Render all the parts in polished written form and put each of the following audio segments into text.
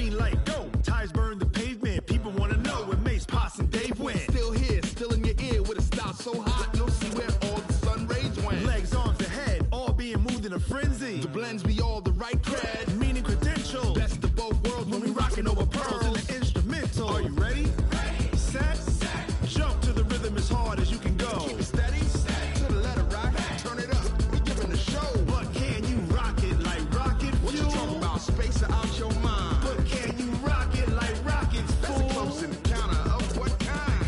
green light, go. Tires burn the pavement. People want to know where Mace, Potts, and Dave went. Still here, still in your ear with a style so hot, you'll see where all the sun rays went. Legs, arms, and head, all being moved in a frenzy. The blends be all the right cred. Meaning credentials. Best of both worlds When we rockin' over pearls in the instrumental. Are you ready? Set. Jump to the rhythm as hard as you can go. Keep it steady, to the letter right. Turn it up, we giving the show. But can you rock it like rocket fuel? What you talking about? Space out your mind. But can you rock it like rockets, That's a close encounter of what kind?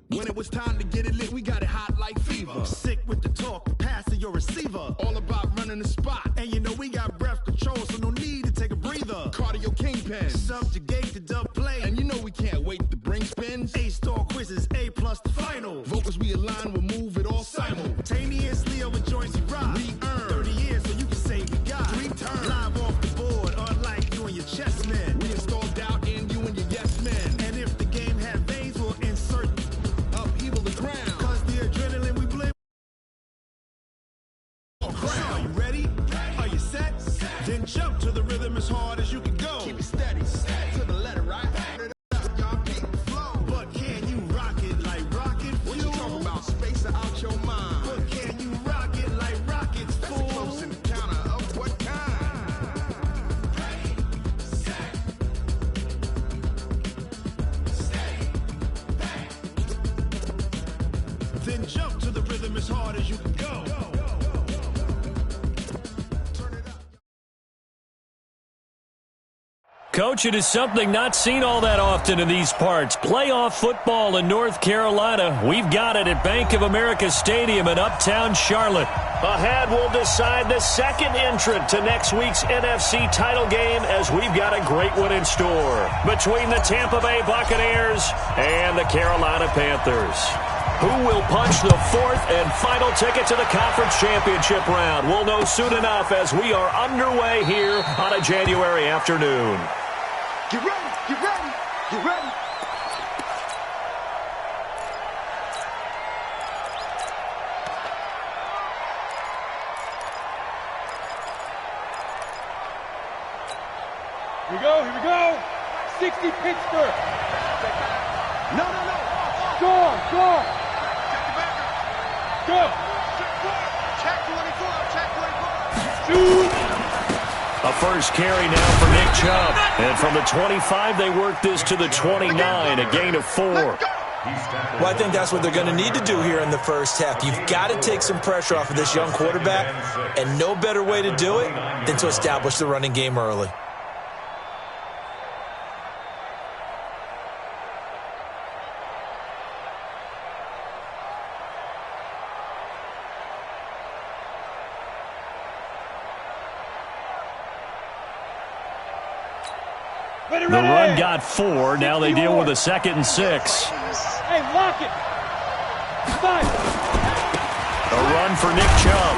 When it was time to get it lit, we got it hot like fever. Sick with the talk, passing your receiver. All about running the spot. And you know we got breath control, so no need to take a breather. Cardio kingpin. Subjugate the dub play. And you know we can't wait to bring spins. A-star quizzes, A+ the final. Vocals we align, we'll move it all Simultaneously over joints we rock. We earn 30 years so you can say we got 3 turns. live off the board, unlike you and your chess men. We install doubt in you and your yes men. And if the game had veins, we'll insert Upheaval the ground. cause the adrenaline we blend. Are you ready? Are you set? Then jump to the rhythm as hard as you can go. Keep it steady, to the letter right. Turn it up, y'all beat the flow. But can you rock it like rocket fuel? What you talking about? Space out your mind. But can you rock it like rockets, That's a fool? close encounter of what kind? Then jump to the rhythm as hard as you can go. Turn it up. Coach, it is something not seen all that often in these parts. Playoff football in North Carolina. We've got it at Bank of America Stadium in Uptown Charlotte. Ahead, we'll decide the second entrant to next week's NFC title game as we've got a great one in store between the Tampa Bay Buccaneers and the Carolina Panthers. Who will punch the fourth and final ticket to the conference championship round? We'll know soon enough as we are underway here on a January afternoon. Get ready, get ready, get ready. Here we go. 60 Pittsburgh. No. Score. Go. Check 24, check 24. Shoot. A first carry now for Nick Chubb. And from the 25, they work this to the 29, a gain of 4. Well, I think that's what they're going to need to do here in the first half. You've got to take some pressure off of this young quarterback, and no better way to do it than to establish the running game early. The run got 4. Now they deal with a 2nd and 6. Hey, lock it. 5. A run for Nick Chubb.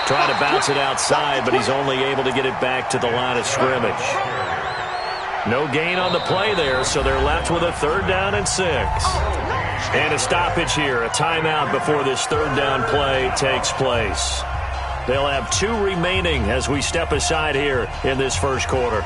Trying to bounce it outside, but he's only able to get it back to the line of scrimmage. No gain on the play there, so they're left with a 3rd down and 6. And a stoppage here, a timeout before this 3rd down play takes place. They'll have 2 remaining as we step aside here in this first quarter.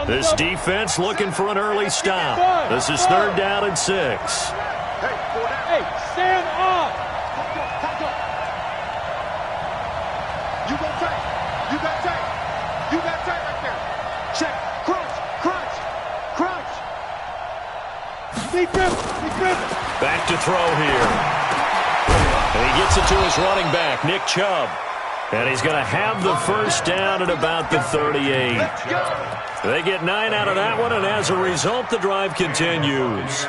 This defense looking for an early stop. This is 3rd down and 6. Hey, stand up. You got tight right there. Check, crunch. Deep grip. Back to throw here. And he gets it to his running back, Nick Chubb. And he's going to have the first down at about the 38. They get 9 out of that one, and as a result, the drive continues.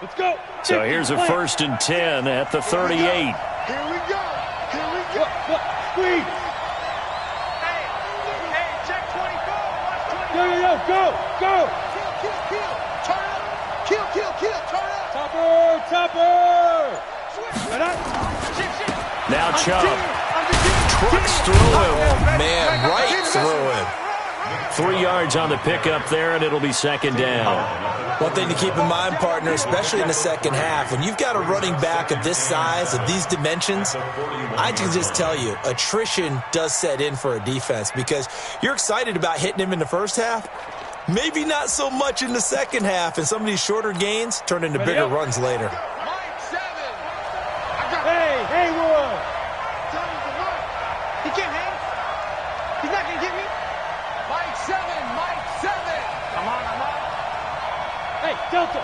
Let's go. So here's a 1st and 10 at the 38. Here we go. Look, squeeze. Hey, check 24. Watch 24. Go. Kill. Turn up. Kill. Turn up. Topper! Now Chubb trucks through him. Man, right through him. 3 yards on the pickup there, and it'll be second down. One thing to keep in mind, partner, especially in the second half, when you've got a running back of this size, of these dimensions, I can just tell you, attrition does set in for a defense because you're excited about hitting him in the first half. Maybe not so much in the second half, and some of these shorter gains turn into bigger runs later. Hey, Haywood! He can't hang. He's not going to get me. Mike 7. Come on. Hey, Delta!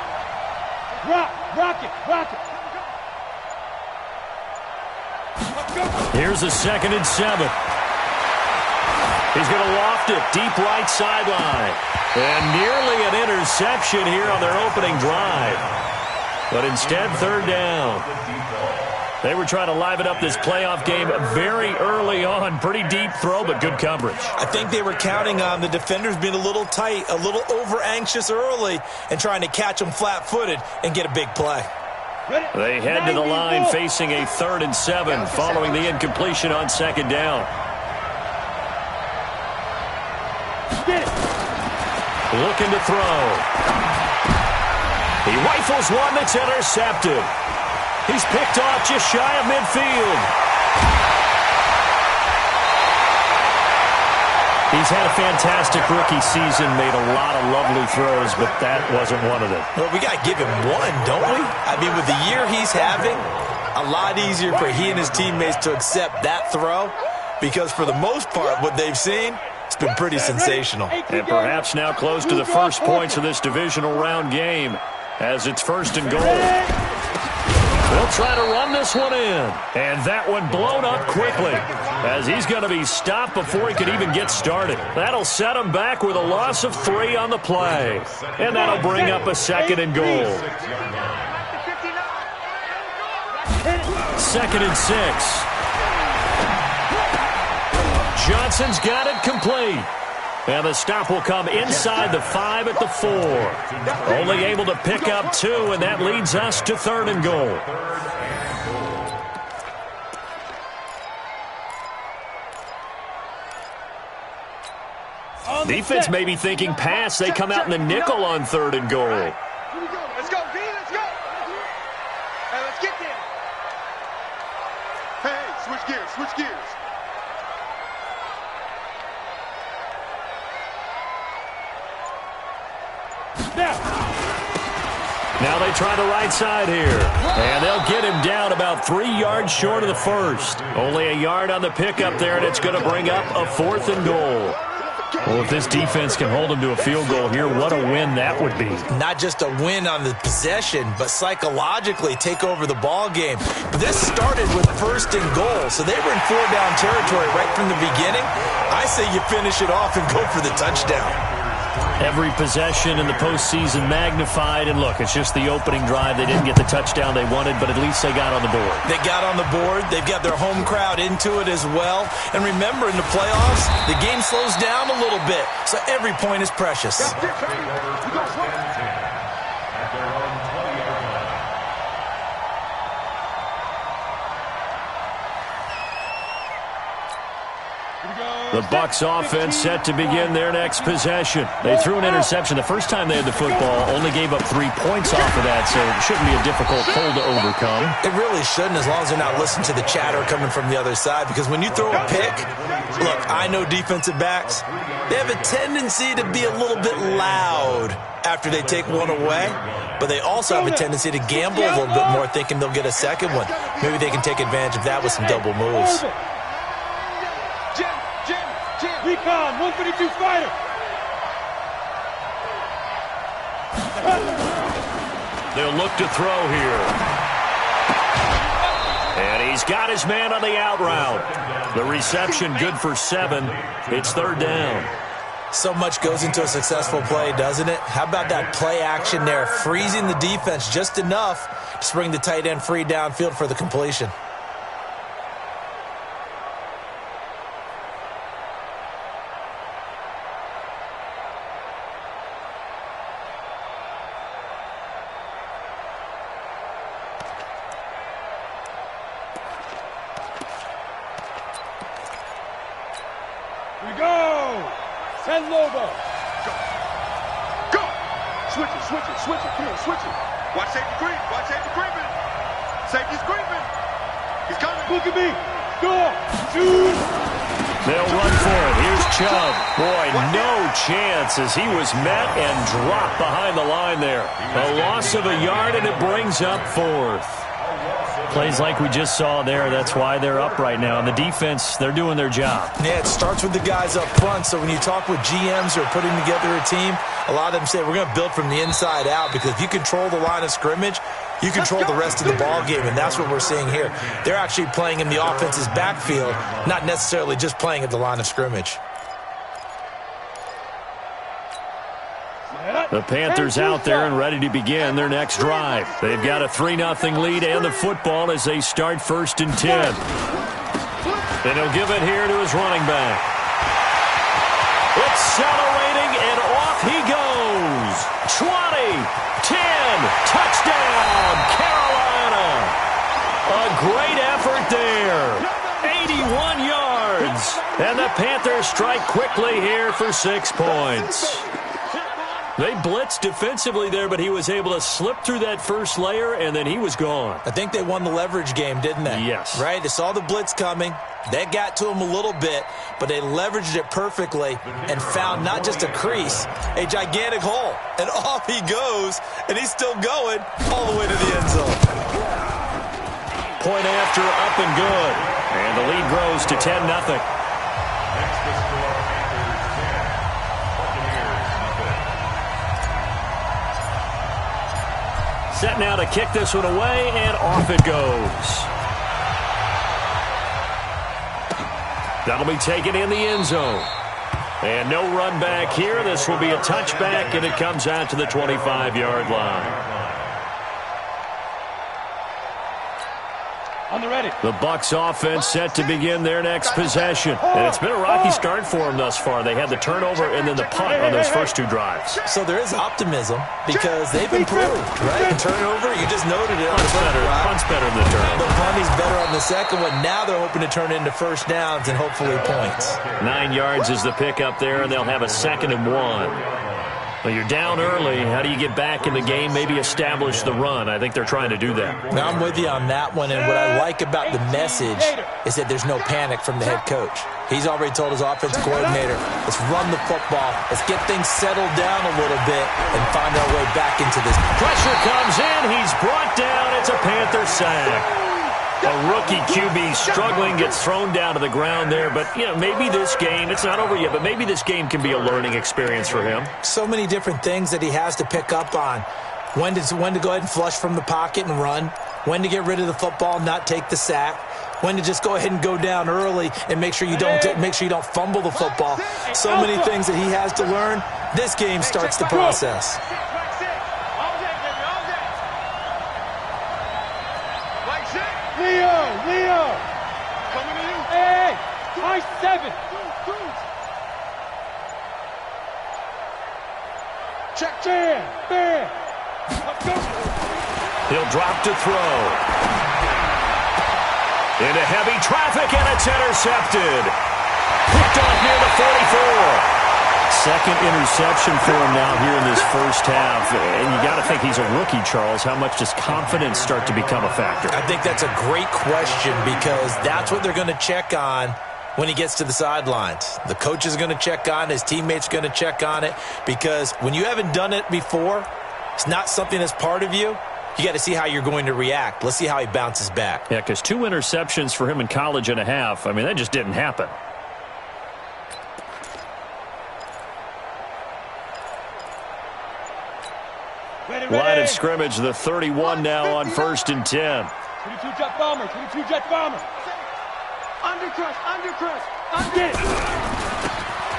Rock it! Let's go! Here's a 2nd and 7. He's going to loft it deep right sideline. And nearly an interception here on their opening drive. But instead, 3rd down. They were trying to liven up this playoff game very early on. Pretty deep throw, but good coverage. I think they were counting on the defenders being a little tight, a little over-anxious early, and trying to catch them flat-footed and get a big play. They head to the line facing a 3rd and 7 following the incompletion on 2nd down. Looking to throw. He rifles one that's intercepted. He's picked off just shy of midfield. He's had a fantastic rookie season, made a lot of lovely throws, but that wasn't one of them. Well, we got to give him one, don't we? I mean, with the year he's having, a lot easier for he and his teammates to accept that throw because for the most part, what they've seen, it's been pretty sensational. And perhaps now close to the first points of this divisional round game as it's 1st and goal. They'll try to run this one in. And that one blown up quickly as he's going to be stopped before he could even get started. That'll set him back with a loss of 3 on the play. And that'll bring up a 2nd and goal. 2nd and 6. Johnson's got it complete. And the stop will come inside the 5 at the 4. Only able to pick up 2, and that leads us to 3rd and goal. Defense may be thinking pass. They come out in the nickel on 3rd and goal. Let's go, B. Let's go. Hey, let's get there. Hey, switch gears. Now they try the right side here. And they'll get him down about 3 yards short of the first. Only a yard on the pickup there, and it's going to bring up a 4th and goal. Well, if this defense can hold them to a field goal here, what a win that would be. Not just a win on the possession, but psychologically take over the ball game. This started with 1st and goal, so they were in 4-down territory right from the beginning. I say you finish it off and go for the touchdown. Every possession in the postseason magnified, and look, it's just the opening drive. They didn't get the touchdown they wanted, but at least they got on the board. They got on the board. They've got their home crowd into it as well. And remember, in the playoffs, the game slows down a little bit, so every point is precious. The Bucs offense set to begin their next possession. They threw an interception the first time they had the football, only gave up 3 points off of that, so it shouldn't be a difficult hole to overcome. It really shouldn't, as long as they're not listening to the chatter coming from the other side, because when you throw a pick, look, I know defensive backs, they have a tendency to be a little bit loud after they take one away, but they also have a tendency to gamble a little bit more, thinking they'll get a second one. Maybe they can take advantage of that with some double moves. Recon, 152 fighter. They'll look to throw here. And he's got his man on the out route. The reception good for 7. It's 3rd down. So much goes into a successful play, doesn't it? How about that play action there, freezing the defense just enough to bring the tight end free downfield for the completion. Go! Send Lobo. Go! Switch it, switch it, switch it. Come on, switch it. Watch safety creep. Watch safety creeping. Safety's creeping. He's coming. Look at me. Score. Shoot. They'll run for it. Here's Chubb. Boy, no chance as he was met and dropped behind the line there. A loss of a yard, and it brings up fourth. Plays like we just saw there. That's why they're up right now. And the defense, they're doing their job. Yeah, it starts with the guys up front. So when you talk with GMs who are putting together a team, a lot of them say we're going to build from the inside out, because if you control the line of scrimmage, you control the rest of the ball game, and that's what we're seeing here. They're actually playing in the offense's backfield, not necessarily just playing at the line of scrimmage. The Panthers out there and ready to begin their next drive. They've got a 3-0 lead and the football as they start 1st and 10. And he'll give it here to his running back. Accelerating, and off he goes. 20, 10, touchdown, Carolina. A great effort there. 81 yards. And the Panthers strike quickly here for 6 points. They blitzed defensively there, but he was able to slip through that first layer, and then he was gone. I think they won the leverage game, didn't they? Yes. Right? They saw the blitz coming. That got to him a little bit, but they leveraged it perfectly and found not just a crease, a gigantic hole. And off he goes, and he's still going all the way to the end zone. Point after, up and good. And the lead grows to 10-0. Set now to kick this one away, and off it goes. That'll be taken in the end zone. And no run back here. This will be a touchback, and it comes out to the 25-yard line. On the ready. The Bucs offense set to begin their next possession. And it's been a rocky start for them thus far. They had the turnover and then the punt on those first 2 drives. So there is optimism because they've improved, right? The turnover, you just noted it. Punt's better than the turnover. The punt is better on the second one. Now they're hoping to turn it into first downs and hopefully points. 9 yards is the pickup there, and they'll have a 2nd and 1. Well, you're down early. How do you get back in the game? Maybe establish the run. I think they're trying to do that. Now, I'm with you on that one, and what I like about the message is that there's no panic from the head coach. He's already told his offensive coordinator, let's run the football, let's get things settled down a little bit and find our way back into this. Pressure comes in. He's brought down. It's a Panther sack. A rookie QB struggling, gets thrown down to the ground there. But, you know, maybe this game, it's not over yet, but maybe this game can be a learning experience for him. So many different things that he has to pick up on. When to go ahead and flush from the pocket and run. When to get rid of the football and not take the sack. When to just go ahead and go down early and make sure you don't fumble the football. So many things that he has to learn. This game starts the process. Leo! Coming to you. Hey! High 7! Check. Bam! Let's go! He'll drop to throw. Into heavy traffic, and it's intercepted. Picked off near the 44. Second interception for him now here in this first half. And you got to think he's a rookie, Charles. How much does confidence start to become a factor? I think that's a great question because that's what they're going to check on when he gets to the sidelines. The coach is going to check on it. His teammates are going to check on it because when you haven't done it before, it's not something that's part of you. You got to see how you're going to react. Let's see how he bounces back. Yeah, because 2 interceptions for him in college and a half. I mean, that just didn't happen. Line of scrimmage, the 31 now on 1st and 10. 22 jet bomber, 22 jet bomber. Undercrush.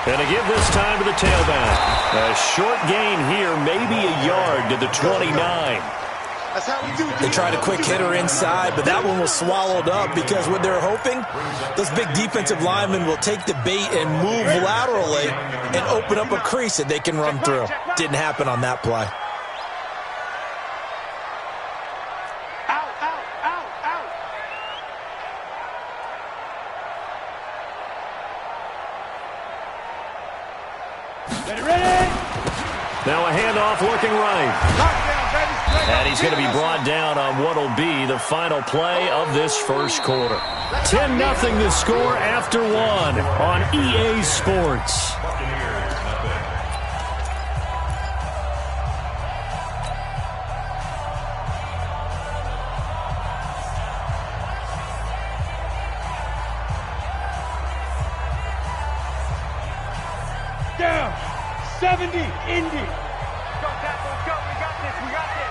And to give this time to the tailback. A short gain here, maybe a yard to the 29. That's how we do. They tried a quick hitter inside, but that one was swallowed up because what they're hoping, those big defensive linemen will take the bait and move laterally and open up a crease that they can run through. Didn't happen on that play. Now a handoff looking right. And he's going to be brought down on what will be the final play of this first quarter. 10-0 the score after one on EA Sports. Down. 70, Indy. Go, Tackle, let's go. We got this. We got this.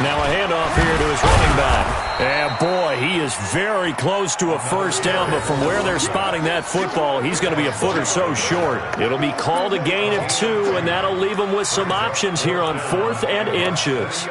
Now a handoff here to his running back. And boy, he is very close to a first down, but from where they're spotting that football, he's going to be a foot or so short. It'll be called a gain of 2, and that'll leave him with some options here on 4th and inches.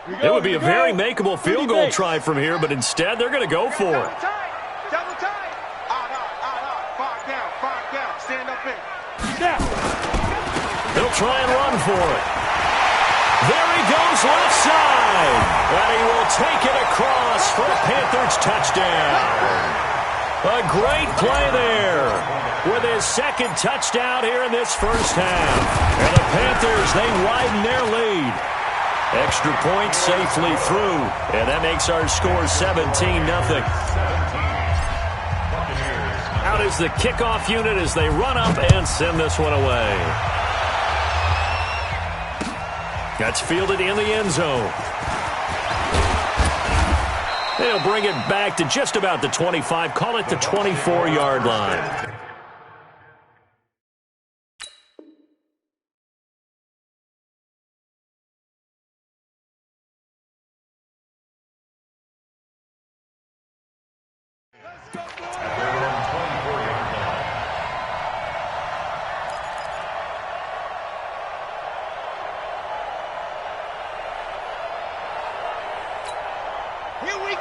It would be a very makeable field goal try from here, but instead they're going to go for it. Double time. Out. 5 down. Stand up in. They'll try and run for it. There he goes left side. And he will take it across for a Panthers touchdown. A great play there with his second touchdown here in this first half. And the Panthers, they widen their lead. Extra point safely through, and that makes our score 17-0. Out is the kickoff unit as they run up and send this one away. That's fielded in the end zone. They'll bring it back to just about the 25, call it the 24-yard line.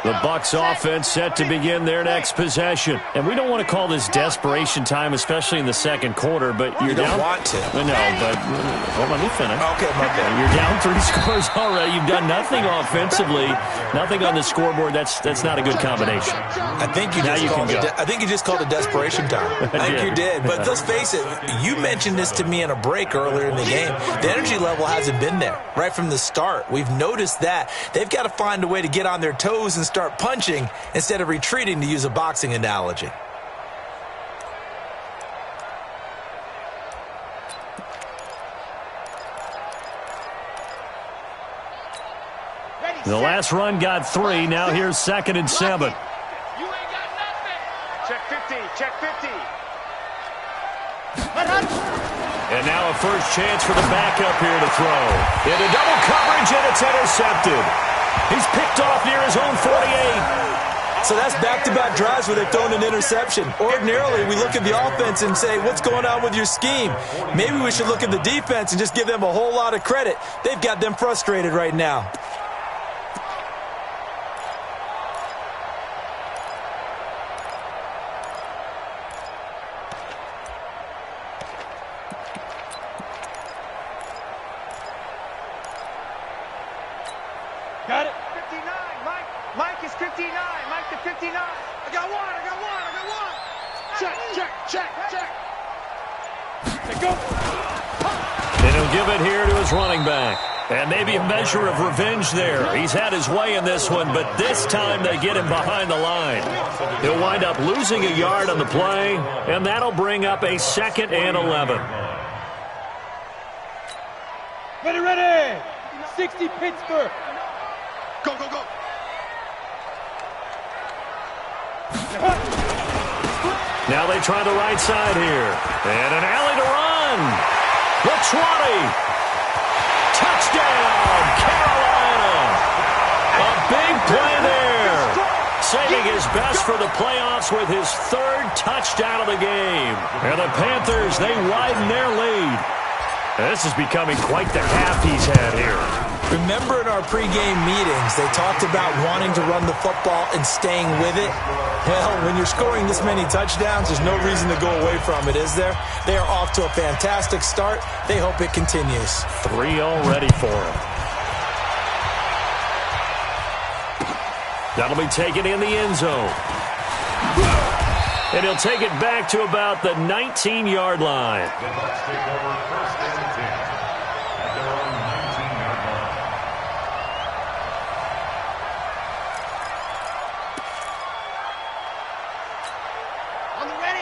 The Bucs offense set to begin their next possession. And we don't want to call this desperation time, especially in the second quarter, but you're down. You don't want to. No, but well, let me finish. Okay, my bad. You're down 3 scores already. You've done nothing offensively, nothing on the scoreboard. That's not a good combination. I think you just called it desperation time. I think you did. But let's face it, you mentioned this to me in a break earlier in the game. The energy level hasn't been there right from the start. We've noticed that. They've got to find a way to get on their toes and start punching instead of retreating, to use a boxing analogy. The last run got 3. Now here's 2nd and 7. You ain't got nothing. Check 50. And now a first chance for the backup here to throw. Into double coverage, and it's intercepted. He's picked off near his own 48. So that's back-to-back drives where they've thrown an interception. Ordinarily, we look at the offense and say, what's going on with your scheme? Maybe we should look at the defense and just give them a whole lot of credit. They've got them frustrated right now. Got it. 59. Mike is 59. Mike to 59. I got one. Check. They go. And he'll give it here to his running back. And maybe a measure of revenge there. He's had his way in this one, but this time they get him behind the line. He'll wind up losing a yard on the play, and that'll bring up a 2nd and 11. Ready. 60 Pittsburgh. Go. Now they try the right side here. And an alley to run. The 20. Touchdown, Carolina. A big play there. saving his best for the playoffs with his third touchdown of the game. And the Panthers, they widen their lead. And this is becoming quite the half he's had here. Remember in our pregame meetings, they talked about wanting to run the football and staying with it? Well, when you're scoring this many touchdowns, there's no reason to go away from it, is there? They are off to a fantastic start. They hope it continues. 3 already for him. That'll be taken in the end zone. And he'll take it back to about the 19-yard line. The Bucs take over first and 10 at their own 19-yard line.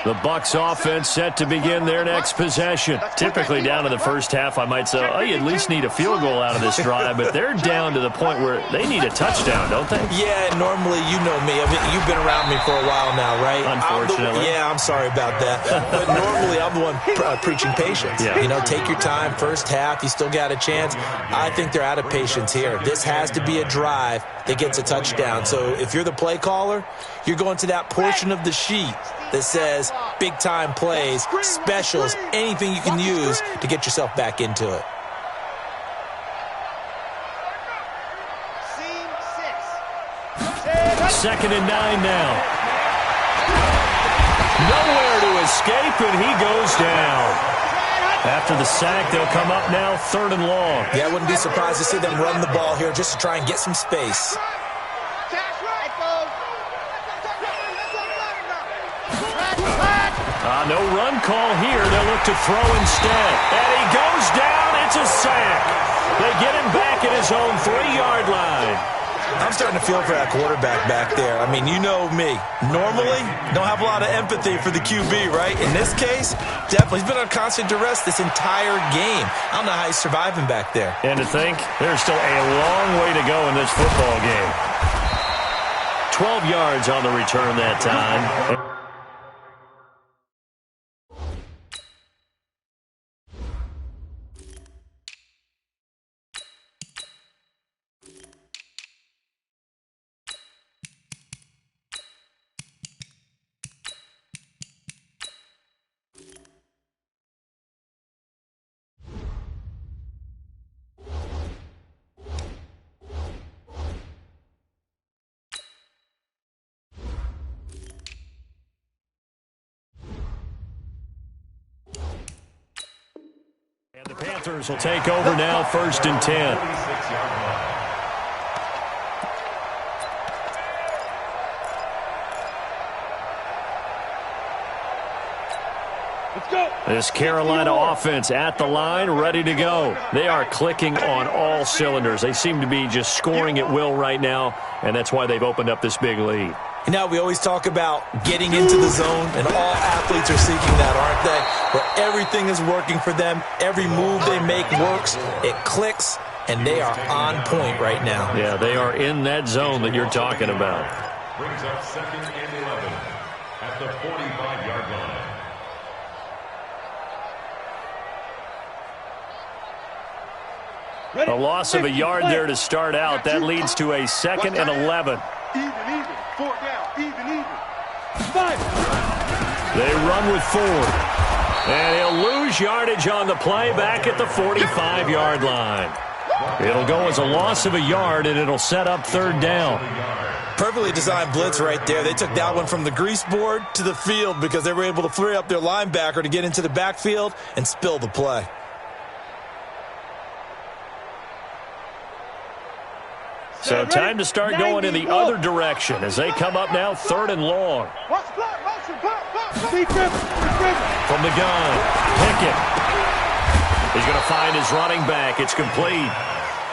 The Bucs offense set to begin their next possession. Typically down in the first half, I might say, oh, you at least need a field goal out of this drive, but they're down to the point where they need a touchdown, don't they? Yeah, normally, you know me. I mean, you've been around me for a while now, right? Unfortunately. I'm sorry about that. But normally, I'm the one preaching patience. Yeah. You know, take your time. First half, you still got a chance. I think they're out of patience here. This has to be a drive that gets a touchdown. So if you're the play caller, you're going to that portion of the sheet that says big-time plays, specials, anything you can use to get yourself back into it. Second and 9 now. Nowhere to escape, and he goes down. After the sack, they'll come up now, 3rd and long. Yeah, I wouldn't be surprised to see them run the ball here just to try and get some space. No run call here. They'll look to throw instead. And he goes down. It's a sack. They get him back at his own 3-yard line. I'm starting to feel for that quarterback back there. I mean, you know me. Normally, don't have a lot of empathy for the QB, right? In this case, definitely. He's been on constant duress this entire game. I don't know how he's surviving back there. And to think, there's still a long way to go in this football game. 12 yards on the return that time. And the Panthers will take over now, 1st and 10. Let's go. This Carolina offense at the line, ready to go. They are clicking on all cylinders. They seem to be just scoring at will right now, and that's why they've opened up this big lead. You know, we always talk about getting into the zone, and all athletes are seeking that, aren't they? Where everything is working for them, every move they make works, it clicks, and they are on point right now. Yeah, they are in that zone that you're talking about. Brings up 2nd and 11 at the 45-yard line. A loss of a yard there to start out. That leads to a 2nd and 11. Even. 4 down. Even. 5. They run with 4. And he'll lose yardage on the play back at the 45-yard line. It'll go as a loss of a yard, and it'll set up 3rd down. Perfectly designed blitz right there. They took that one from the grease board to the field because they were able to free up their linebacker to get into the backfield and spill the play. So time to start going in the other direction as they come up now, 3rd and long. From the gun, Pickett. He's going to find his running back. It's complete.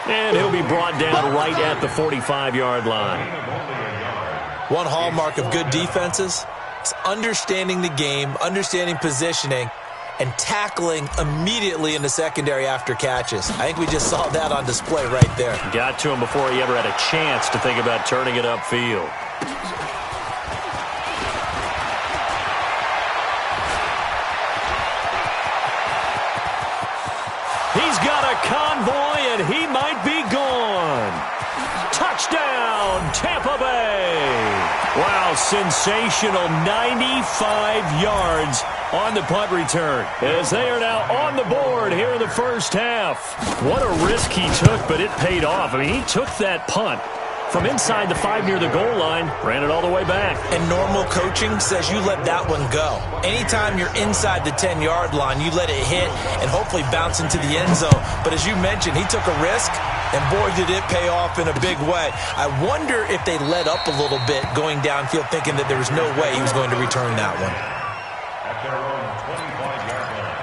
And he'll be brought down right at the 45-yard line. One hallmark of good defenses is understanding the game, understanding positioning, and tackling immediately in the secondary after catches. I think we just saw that on display right there. Got to him before he ever had a chance to think about turning it upfield. He's got a convoy, and he might be gone. Touchdown, Tampa Bay. Wow, sensational 95 yards on the punt return as they are now on the board here in the first half. What a risk he took, but it paid off. I mean, he took that punt from inside the 5 near the goal line, ran it all the way back. And normal coaching says you let that one go. Anytime you're inside the 10-yard line, you let it hit and hopefully bounce into the end zone. But as you mentioned, he took a risk, and boy, did it pay off in a big way. I wonder if they let up a little bit going downfield, thinking that there was no way he was going to return that one. At their own 25-yard line.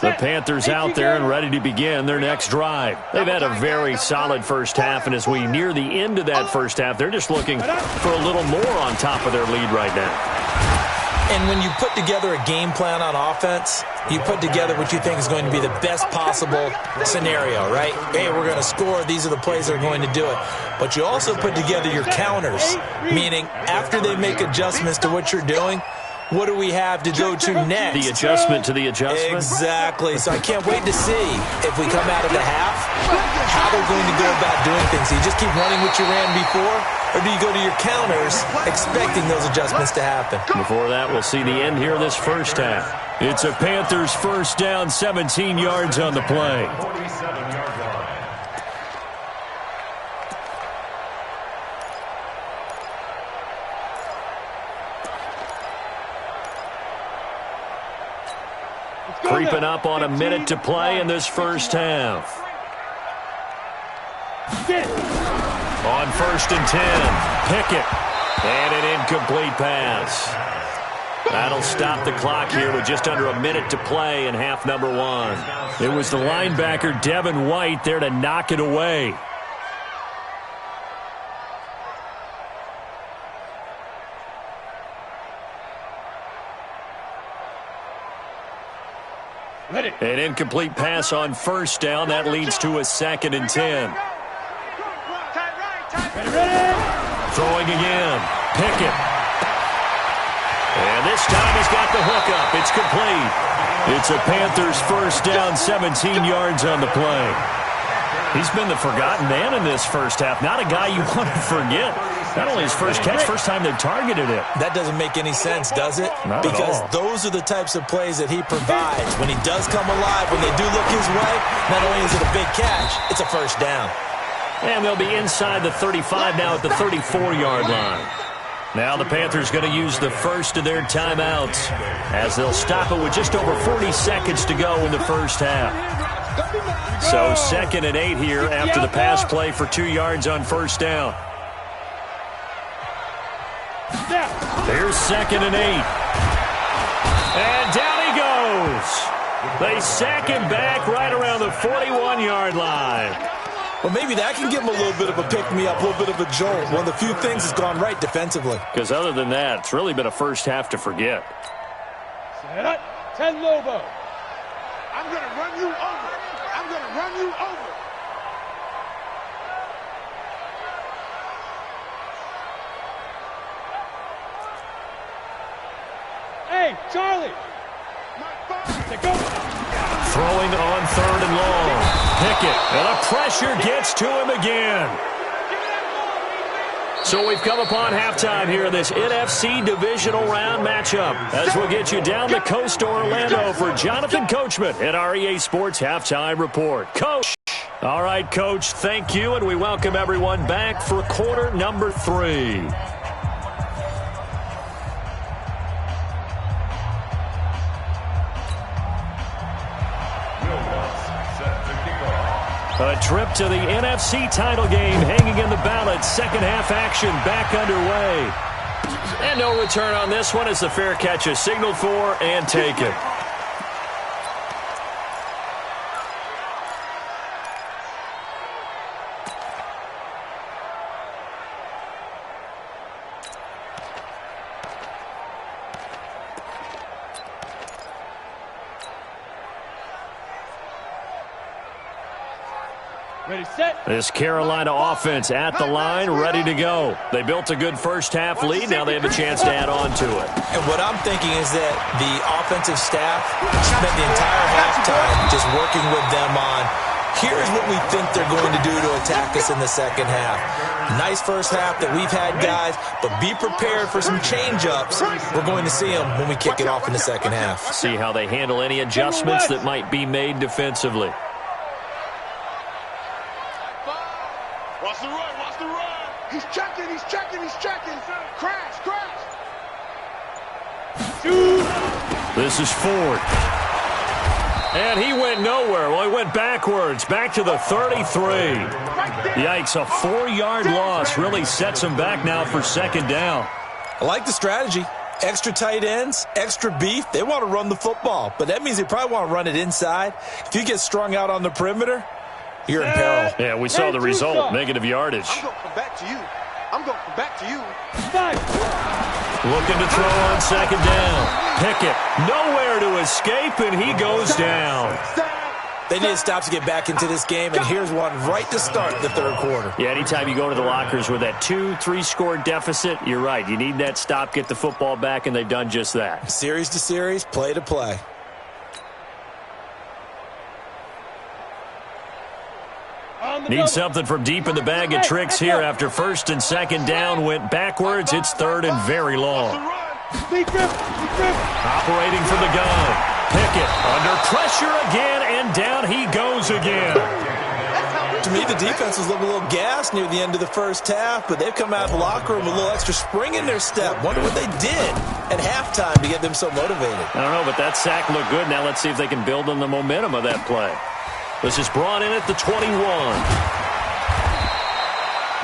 The Panthers out there and ready to begin their next drive. They've had a very solid first half, and as we near the end of that first half, they're just looking for a little more on top of their lead right now. And when you put together a game plan on offense, you put together what you think is going to be the best possible scenario, right? Hey, we're going to score. These are the plays that are going to do it. But you also put together your counters, meaning after they make adjustments to what you're doing, what do we have to go to next? The adjustment to the adjustment? Exactly. So I can't wait to see if we come out of the half, how they're going to go about doing things. Do you just keep running what you ran before, or do you go to your counters expecting those adjustments to happen? Before that, we'll see the end here of this first half. It's a Panthers first down, 17 yards on the play. 47-yard line. Creeping up on a minute to play in this first half. On 1st and 10, Pickett. And an incomplete pass. That'll stop the clock here with just under a minute to play in half number one. It was the linebacker, Devin White, there to knock it away. An incomplete pass on first down. That leads to a 2nd and 10. Throwing again. Pickett. And this time he's got the hookup. It's complete. It's a Panthers first down, 17 yards on the play. He's been the forgotten man in this first half. Not a guy you want to forget. Not only his first catch, first time they've targeted it. That doesn't make any sense, does it? Not because at all. Those are the types of plays that he provides. When he does come alive, when they do look his way, not only is it a big catch, it's a first down. And they'll be inside the 35 now at the 34-yard line. Now the Panthers going to use the first of their timeouts as they'll stop it with just over 40 seconds to go in the first half. So 2nd and 8 here after the pass play for 2 yards on first down. Here's 2nd and 8. And down he goes. They sack him back right around the 41-yard line. Well, maybe that can give him a little bit of a pick-me-up, a little bit of a jolt. One of the few things that's gone right defensively. Because other than that, it's really been a first half to forget. Set up. 10 Lobo. I'm going to run you over. I'm going to run you over. Hey, Charlie. Throwing on 3rd and long. Pickett, and the pressure gets to him again. So we've come upon halftime here in this NFC divisional round matchup as we'll get you down the coast to Orlando for Jonathan Coachman at our EA Sports Halftime Report. Coach. All right, Coach, thank you, and we welcome everyone back for quarter number 3. A trip to the NFC title game hanging in the balance. Second half action back underway. And no return on this one as the fair catch is signaled for and taken. Ready, set. This Carolina offense at the line, ready to go. They built a good first-half lead. Now they have a chance to add on to it. And what I'm thinking is that the offensive staff spent the entire halftime just working with them on, here's what we think they're going to do to attack us in the second half. Nice first half that we've had, guys, but be prepared for some change-ups. We're going to see them when we kick it off in the second half. See how they handle any adjustments that might be made defensively. Watch the run, watch the run. He's checking, he's checking, he's checking. Crash, crash. This is Ford. And he went nowhere. Well, he went backwards, back to the 33. Yikes, a 4-yard loss really sets him back now for second down. I like the strategy. Extra tight ends, extra beef. They want to run the football, but that means they probably want to run it inside. If you get strung out on the perimeter, you're in peril. Yeah, we saw the result, negative yardage. I'm going to come back to you. I'm going to come back to you. Looking to throw on second down. Pickett, nowhere to escape, and he goes down. They need to stop to get back into this game, and here's one right to start the third quarter. Yeah, anytime you go to the lockers with that 2-3 score deficit, you're right. You need that stop, get the football back, and they've done just that. Series to series, play to play. Need something from deep in the bag of tricks here after first and second down went backwards. It's third and very long. Operating from the gun. Pickett under pressure again, and down he goes again. To me, the defense was looking a little gassed near the end of the first half, but they've come out of the locker room with a little extra spring in their step. Wonder what they did at halftime to get them so motivated. I don't know, but that sack looked good. Now let's see if they can build on the momentum of that play. This is brought in at the 21.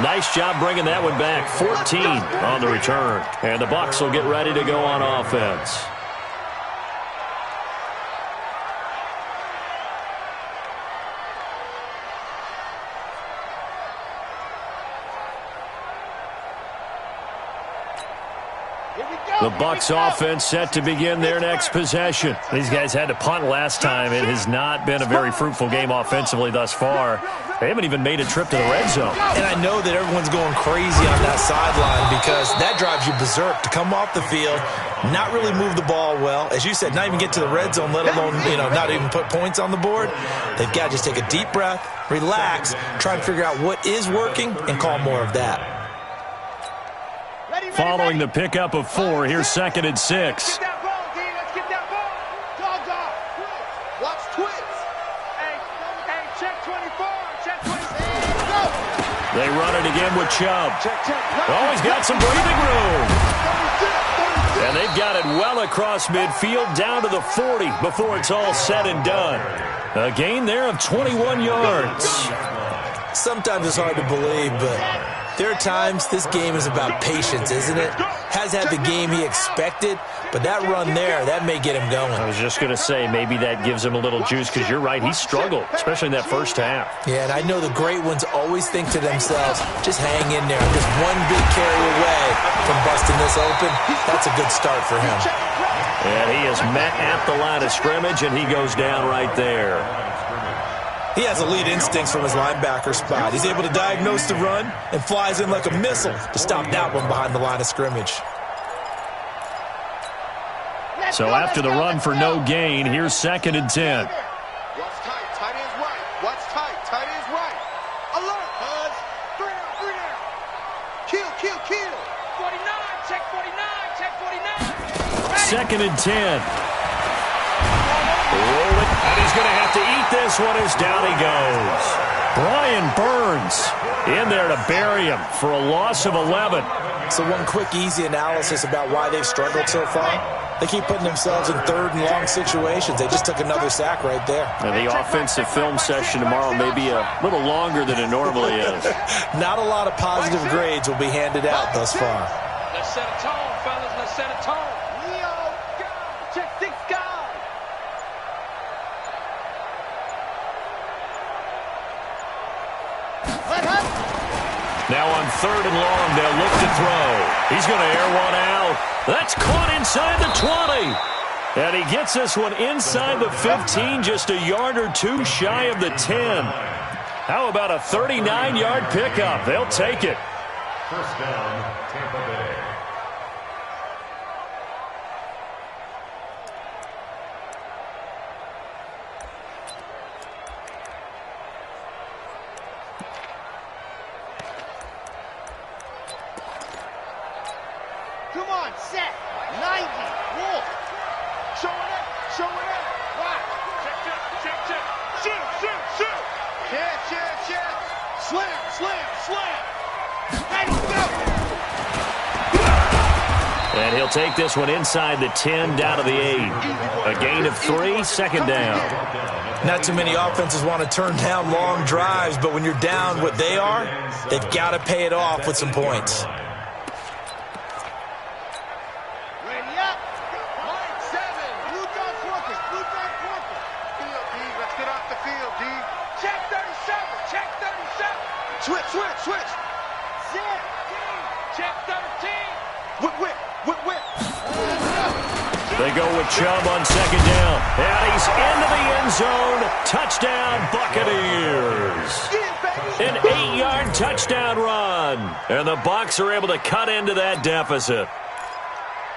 Nice job bringing that one back. 14 on the return. And the Bucs will get ready to go on offense. The Bucs offense set to begin their next possession. These guys had to punt last time. It has not been a very fruitful game offensively thus far. They haven't even made a trip to the red zone. And I know that everyone's going crazy on that sideline because that drives you berserk to come off the field, not really move the ball well. As you said, not even get to the red zone, let alone, not even put points on the board. They've got to just take a deep breath, relax, try and figure out what is working, and call more of that. Following the pickup of 4, here's second and 6. Let's get that ball. Dogs off. Watch twits. Hey, check 24. Check 24. Go. They run it again with Chubb. Oh, he's got some breathing room. And they've got it well across midfield down to the 40 before it's all said and done. A gain there of 21 yards. Sometimes it's hard to believe, but there are times this game is about patience, isn't it? Has had the game he expected, but that run there, that may get him going. I was just going to say, maybe that gives him a little juice because you're right, he struggled, especially in that first half. Yeah, and I know the great ones always think to themselves, just hang in there. I'm just one big carry away from busting this open. That's a good start for him. And he is met at the line of scrimmage, and he goes down right there. He has elite instincts from his linebacker spot. He's able to diagnose the run and flies in like a missile to stop that one behind the line of scrimmage. So after the run for no gain, here's second and 10. Watch tight. Tight end's right. Watch tight. Tight end's right. Alert, Buzz. 3 down. Kill. 49. Check 49. Check 49. Second and 10. Roll it, and he's going to have to eat this one as down he goes. Brian Burns in there to bury him for a loss of 11. So one quick, easy analysis about why they've struggled so far. They keep putting themselves in third and long situations. They just took another sack right there. And the offensive film session tomorrow may be a little longer than it normally is. Not a lot of positive grades will be handed out thus far. Let's set a tone, fellas. Let's set a tone. Leo, go. Check 6 guys. Now on third and long, they'll look to throw. He's going to air one out. That's caught inside the 20. And he gets this one inside the 15, just a yard or two shy of the 10. How about a 39-yard pickup? They'll take it. First down, Tampa Bay. Come on, set. 90. Wolf. Show it up. Show it up. Right. Check. Shoot. Check. Slam. Ready, go. And he'll take this one inside the 10, down to the 8. A gain of 3, second down. Not too many offenses want to turn down long drives, but when you're down what they are, they've got to pay it off with some points. Ready up. Line 7. Blue dog working. Field, D. Let's get off the field, D. Check 37. Switch. Zip. Check 13. Whip. They go with Chubb on second down. And he's into the end zone. Touchdown, Buccaneers. An 8-yard touchdown run. And the Bucs are able to cut into that deficit.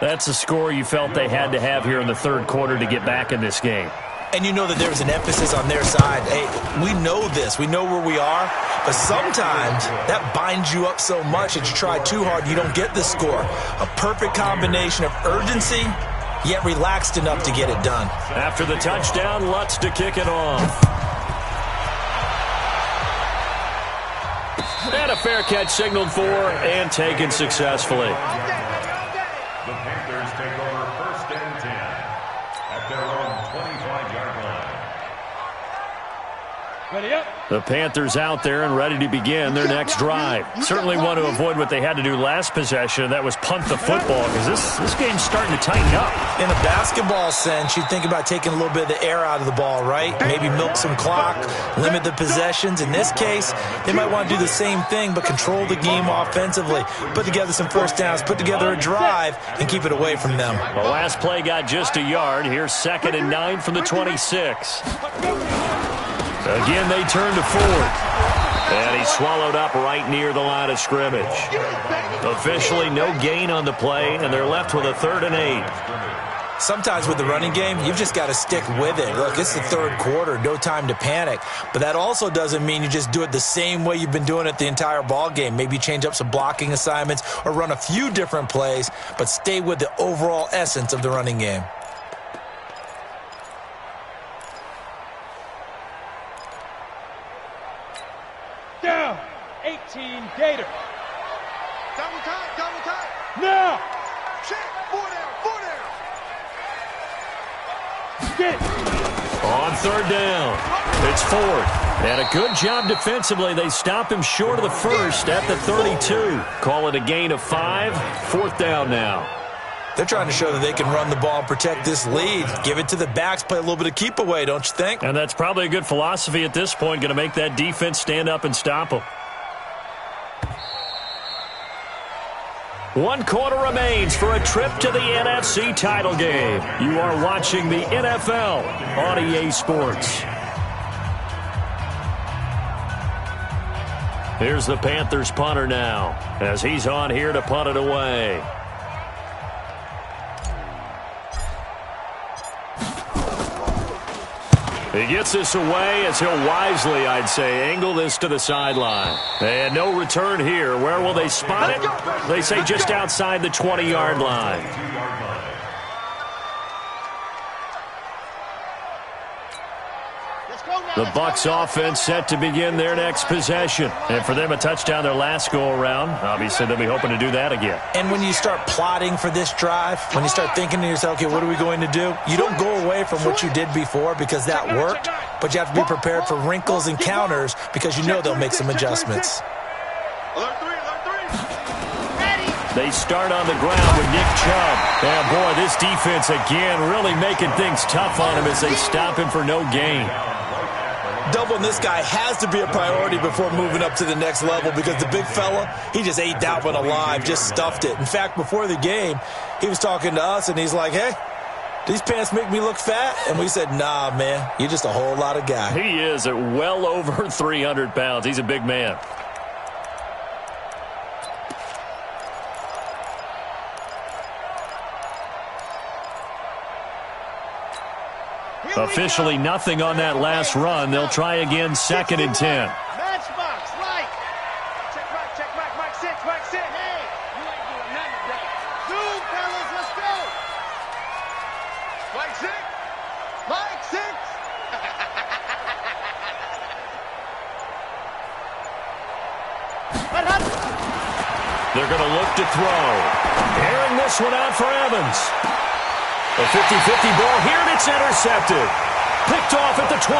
That's a score you felt they had to have here in the third quarter to get back in this game. And you know that there's an emphasis on their side. Hey, we know this. We know where we are. But sometimes that binds you up so much that you try too hard, you don't get the score. A perfect combination of urgency, yet relaxed enough to get it done. After the touchdown, Lutz to kick it off. And a fair catch signaled for and taken successfully. The Panthers take over first and 10 at their own 25-yard line. Ready up. The Panthers out there and ready to begin their next drive. Certainly want to avoid what they had to do last possession, and that was punt the football, because this game's starting to tighten up. In a basketball sense, you'd think about taking a little bit of the air out of the ball, right? Maybe milk some clock, limit the possessions. In this case, they might want to do the same thing, but control the game offensively. Put together some first downs, put together a drive, and keep it away from them. The last play got just a yard. Here's 2nd and 9 from the 26. Again, they turn to fourth. And he's swallowed up right near the line of scrimmage. Officially, no gain on the play, and they're left with a 3rd and 8. Sometimes with the running game, you've just got to stick with it. Look, it's the third quarter, no time to panic. But that also doesn't mean you just do it the same way you've been doing it the entire ball game. Maybe change up some blocking assignments or run a few different plays, but stay with the overall essence of the running game. Down. 18 Gator. Double time. Now. Check. 4 down. Get. On 3rd down, it's 4th. And a good job defensively. They stop him short of the first at the 32. Call it a gain of 5. 4th down now. They're trying to show that they can run the ball and protect this lead. Give it to the backs, play a little bit of keep away, don't you think? And that's probably a good philosophy at this point, going to make that defense stand up and stop them. 1 quarter remains for a trip to the NFC title game. You are watching the NFL on EA Sports. Here's the Panthers punter now, as he's on here to punt it away. He gets this away as he'll wisely, I'd say, angle this to the sideline. And no return here. Where will they spot it? They say just outside the 20-yard line. The Bucs offense set to begin their next possession. And for them, a touchdown their last go-around. Obviously, they'll be hoping to do that again. And when you start plotting for this drive, when you start thinking to yourself, okay, what are we going to do? You don't go away from what you did before because that worked, but you have to be prepared for wrinkles and counters because you know they'll make some adjustments. They start on the ground with Nick Chubb. And, boy, this defense, again, really making things tough on him as they stop him for no gain. Doubling this guy has to be a priority before moving up to the next level because the big fella, he just ate that one alive, just stuffed it. In fact, before the game, he was talking to us, and he's like, hey, these pants make me look fat? And we said, nah, man, you're just a whole lot of guy. He is at well over 300 pounds. He's a big man. Officially nothing on that last run. They'll try again, 2nd and 10. Matchbox, Mike. Check Mike 6, Mike 6. Hey, you ain't doing nothing today. Dude, fellas, let's go. Mike 6. Mike 6. They're going to look to throw. Airing this one out for Evans. A 50-50 ball here, and it's intercepted. Picked off at the 28.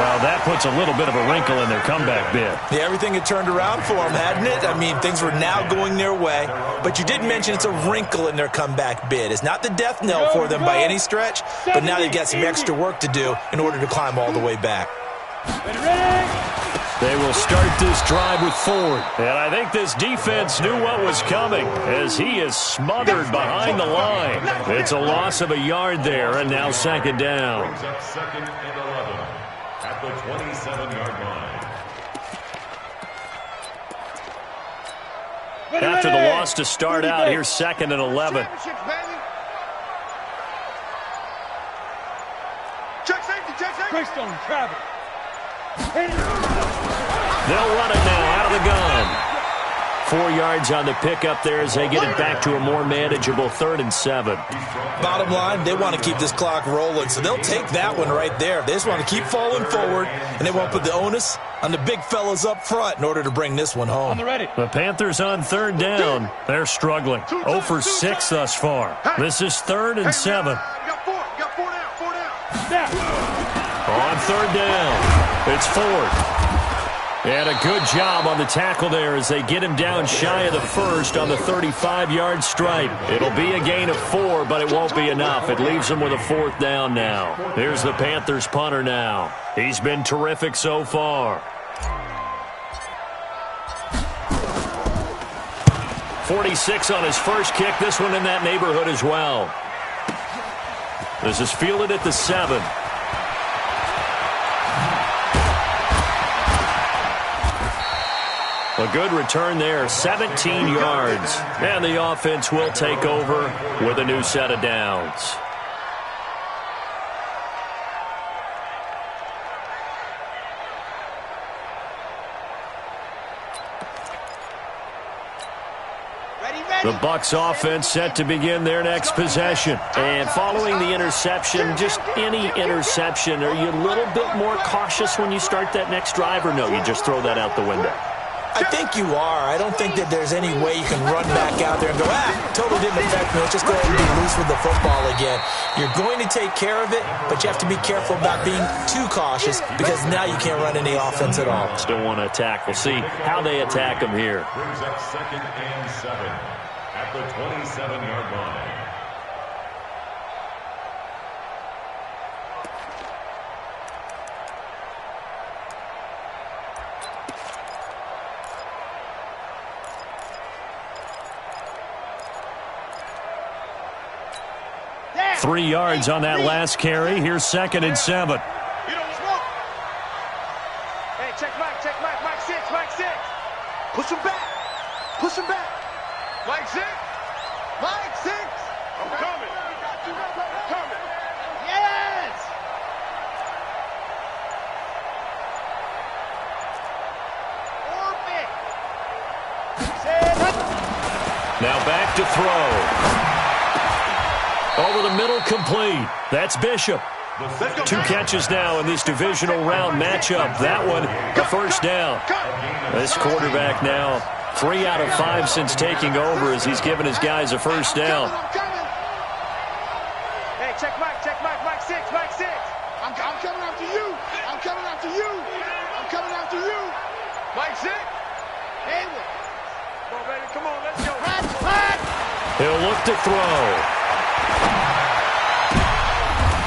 Well, that puts a little bit of a wrinkle in their comeback bid. Yeah, everything had turned around for them, hadn't it? I mean, things were now going their way. But you did mention it's a wrinkle in their comeback bid. It's not the death knell for them by any stretch, but now they've got some extra work to do in order to climb all the way back. They will start this drive with Ford. And I think this defense knew what was coming as he is smothered behind the line. It's a loss of a yard there, and now 2nd down. Brings up 2nd and 11 at the 27-yard line. After the loss to start out, here's 2nd and 11. Check safety. Greystone travel. They'll run it now out of the gun. 4 yards on the pickup there as they get it back to a more manageable 3rd and 7. Bottom line, they want to keep this clock rolling, so they'll take that one right there. They just want to keep falling forward, and they won't put the onus on the big fellas up front in order to bring this one home. The Panthers on 3rd down. They're struggling. 0 for 6 thus far. This is 3rd and 7. You got four down. On 3rd down, it's Ford. And a good job on the tackle there as they get him down shy of the 1st on the 35-yard stripe. It'll be a gain of 4, but it won't be enough. It leaves them with a 4th down now. Here's the Panthers punter now. He's been terrific so far. 46 on his first kick. This one in that neighborhood as well. This is fielded at the 7. A good return there, 17 yards. And the offense will take over with a new set of downs. The Bucs offense set to begin their next possession. And following the interception, just any interception, are you a little bit more cautious when you start that next drive, or no, you just throw that out the window? I think you are. I don't think that there's any way you can run back out there and go, totally didn't affect me. Let's just go ahead and be loose with the football again. You're going to take care of it, but you have to be careful about being too cautious because now you can't run any offense at all. Still want to attack. We'll see how they attack them here. Brings up 2nd and 7 at the 27-yard line. Yeah. 3 yards on that last carry. Here's 2nd and 7. Hey, check Mike 6, Mike 6. Push him back. Mike 6. I'm coming. Yes. Orbit. Now back to throw. Over the middle, complete. That's Bishop. 2 catches now in this divisional round matchup. That one, a 1st down. This quarterback now 3 out of 5 since taking over as he's given his guys a 1st down. Hey, check Mike 6. I'm coming after you. Mike 6. Hayward. Come on, baby. Come on, let's go. He'll look to throw.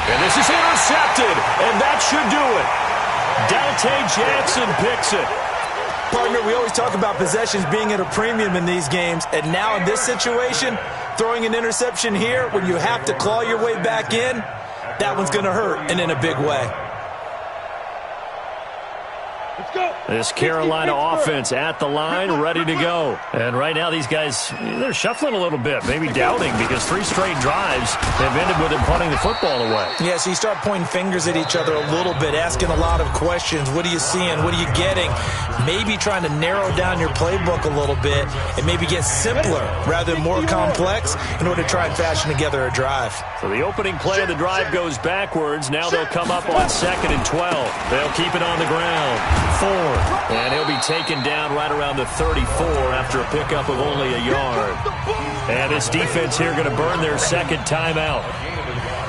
And this is intercepted, and that should do it. Dante Jackson picks it. Partner, we always talk about possessions being at a premium in these games, and now in this situation, throwing an interception here when you have to claw your way back in, that one's going to hurt, and in a big way. This Carolina offense at the line, ready to go. And right now these guys, they're shuffling a little bit, maybe doubting, because 3 straight drives have ended with them punting the football away. Yeah, so you start pointing fingers at each other a little bit, asking a lot of questions. What are you seeing? What are you getting? Maybe trying to narrow down your playbook a little bit and maybe get simpler rather than more complex in order to try and fashion together a drive. So the opening play of the drive goes backwards. Now they'll come up on 2nd and 12. They'll keep it on the ground. 4. And he'll be taken down right around the 34 after a pickup of only a yard. And this defense here going to burn their 2nd timeout.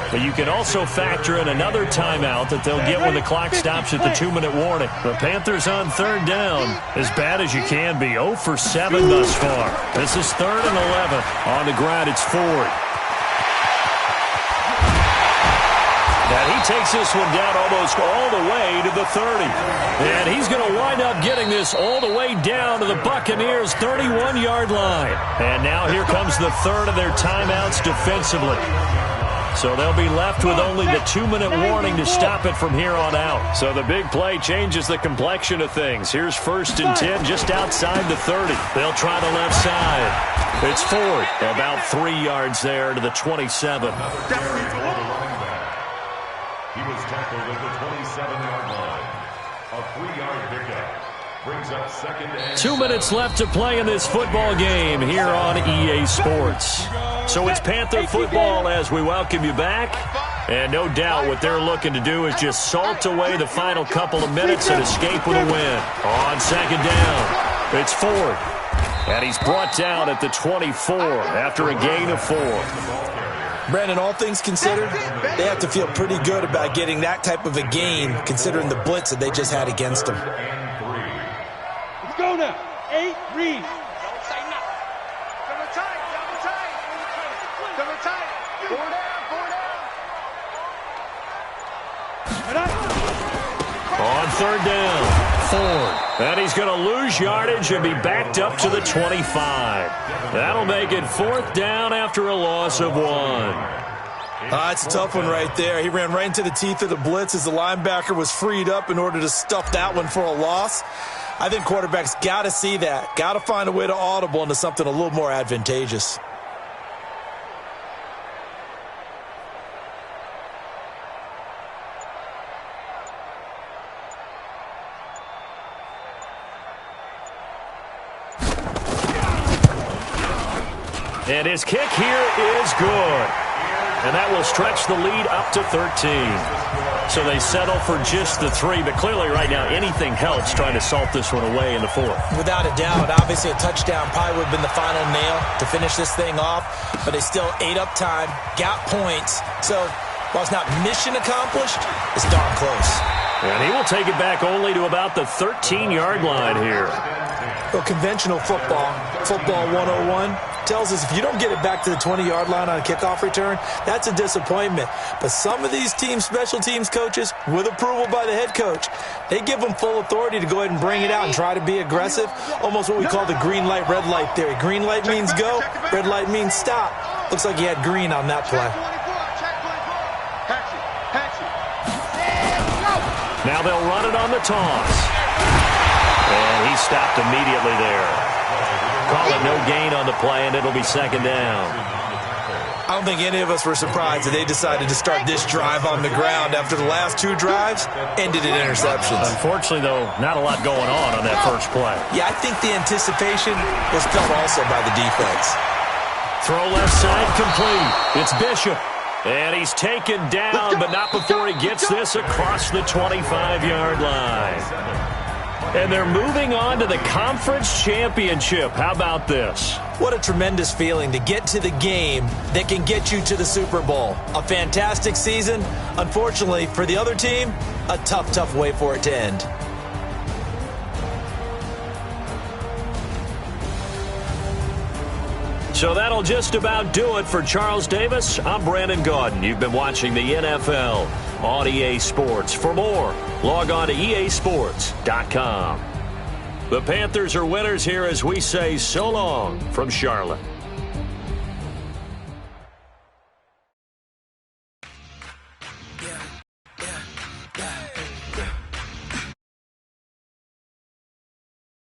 But you can also factor in another timeout that they'll get when the clock stops at the 2-minute warning. The Panthers on 3rd down, as bad as you can be. 0 for 7 thus far. This is 3rd and 11. On the ground, it's Ford. And he takes this one down almost all the way to the 30. And he's going to wind up getting this all the way down to the Buccaneers' 31-yard line. And now here comes the 3rd of their timeouts defensively. So they'll be left with only the 2-minute warning to stop it from here on out. So the big play changes the complexion of things. Here's 1st and 10 just outside the 30. They'll try the left side. It's Ford. About 3 yards there to the 27. He was tackled at the 27-yard line. A 3-yard pickup brings up 2nd and 2 minutes left to play in this football game here on EA Sports. So it's Panther football as we welcome you back. And no doubt what they're looking to do is just salt away the final couple of minutes and escape with a win. On 2nd down, it's Ford. And he's brought down at the 24 after a gain of 4. Brandon, all things considered, they have to feel pretty good about getting that type of a gain considering the blitz that they just had against them. Let's go now. 8 read. Don't say nothing. Double tight, double tight. Double tight. 4 down, 4 down. On 3rd down, Ford. And he's going to lose yardage and be backed up to the 25. That'll make it 4th down after a loss of 1. It's a tough one right there. He ran right into the teeth of the blitz as the linebacker was freed up in order to stuff that one for a loss. I think quarterbacks got to see that. Got to find a way to audible into something a little more advantageous. And his kick here is good. And that will stretch the lead up to 13. So they settle for just the 3. But clearly right now anything helps trying to salt this one away in the 4th. Without a doubt, obviously a touchdown probably would have been the final nail to finish this thing off. But they still ate up time, got points. So while it's not mission accomplished, it's darn close. And he will take it back only to about the 13-yard line here. Well, conventional football 101, tells us if you don't get it back to the 20-yard line on a kickoff return, that's a disappointment. But some of these team special teams coaches, with approval by the head coach, they give them full authority to go ahead and bring it out and try to be aggressive, almost what we call the green light, red light theory. Green light means go, red light means stop. Looks like he had green on that play. Now they'll run it on the toss. And he stopped immediately there. Call it no gain on the play, and it'll be 2nd down. I don't think any of us were surprised that they decided to start this drive on the ground after the last 2 drives ended in interceptions. Unfortunately, though, not a lot going on that first play. Yeah, I think the anticipation was felt also by the defense. Throw left side complete. It's Bishop. And he's taken down, but not before he gets this across the 25-yard line. And they're moving on to the conference championship. How about this? What a tremendous feeling to get to the game that can get you to the Super Bowl. A fantastic season. Unfortunately, for the other team, a tough, tough way for it to end. So that'll just about do it for Charles Davis. I'm Brandon Gaudin. You've been watching the NFL on EA Sports. For more, log on to easports.com. The Panthers are winners here as we say so long from Charlotte.